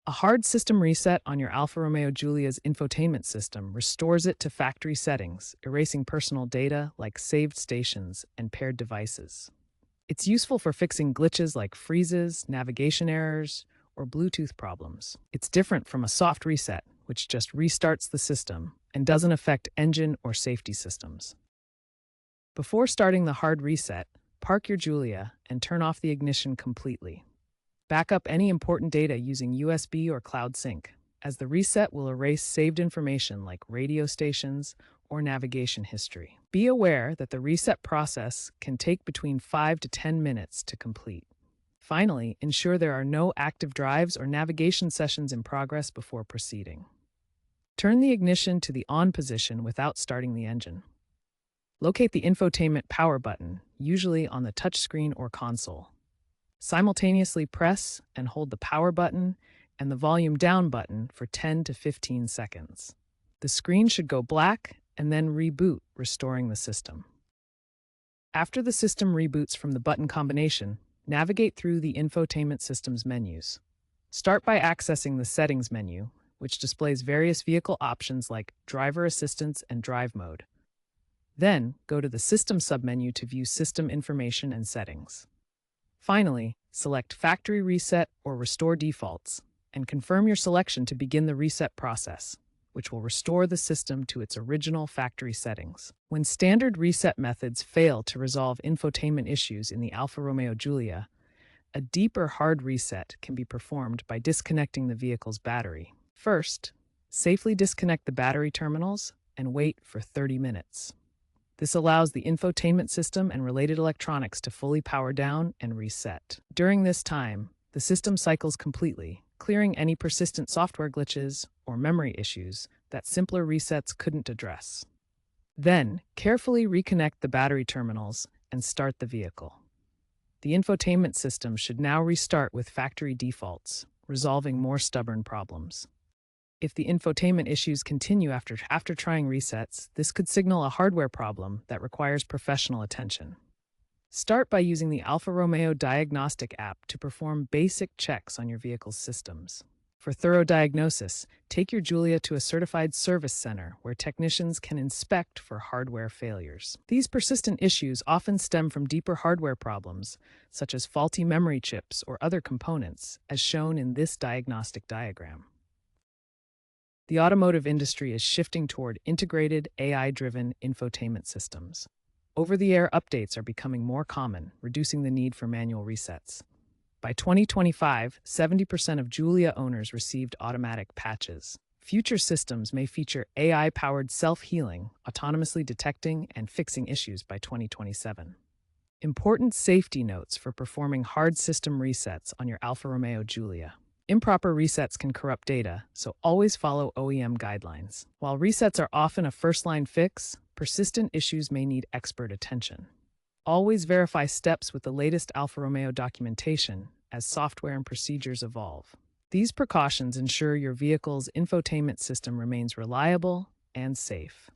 A hard system reset on your Alfa Romeo Giulia's infotainment system restores it to factory settings, erasing personal data like saved stations and paired devices. It's useful for fixing glitches like freezes, navigation errors, or Bluetooth problems. It's different from a soft reset, which just restarts the system and doesn't affect engine or safety systems. Before starting the hard reset, park your Giulia and turn off the ignition completely. Back up any important data using USB or cloud sync, as the reset will erase saved information like radio stations or navigation history. Be aware that the reset process can take between 5 to 10 minutes to complete. Finally, ensure there are no active drives or navigation sessions in progress before proceeding. Turn the ignition to the on position without starting the engine. Locate the infotainment power button, usually on the touchscreen or console. Simultaneously press and hold the power button and the volume down button for 10 to 15 seconds. The screen should go black and then reboot, restoring the system. After the system reboots from the button combination, navigate through the infotainment system's menus. Start by accessing the settings menu, which displays various vehicle options like driver assistance and drive mode. Then, go to the System submenu to view system information and settings. Finally, select Factory Reset or Restore Defaults, and confirm your selection to begin the reset process, which will restore the system to its original factory settings. When standard reset methods fail to resolve infotainment issues in the Alfa Romeo Giulia, a deeper hard reset can be performed by disconnecting the vehicle's battery. First, safely disconnect the battery terminals and wait for 30 minutes. This allows the infotainment system and related electronics to fully power down and reset. During this time, the system cycles completely, clearing any persistent software glitches or memory issues that simpler resets couldn't address. Then, carefully reconnect the battery terminals and start the vehicle. The infotainment system should now restart with factory defaults, resolving more stubborn problems. If the infotainment issues continue after trying resets, this could signal a hardware problem that requires professional attention. Start by using the Alfa Romeo Diagnostic app to perform basic checks on your vehicle's systems. For thorough diagnosis, take your Giulia to a certified service center where technicians can inspect for hardware failures. These persistent issues often stem from deeper hardware problems, such as faulty memory chips or other components, as shown in this diagnostic diagram. The automotive industry is shifting toward integrated, AI-driven infotainment systems. Over-the-air updates are becoming more common, reducing the need for manual resets. By 2025, 70% of Giulia owners received automatic patches. Future systems may feature AI-powered self-healing, autonomously detecting and fixing issues by 2027. Important safety notes for performing hard system resets on your Alfa Romeo Giulia. Improper resets can corrupt data, so always follow OEM guidelines. While resets are often a first-line fix, persistent issues may need expert attention. Always verify steps with the latest Alfa Romeo documentation as software and procedures evolve. These precautions ensure your vehicle's infotainment system remains reliable and safe.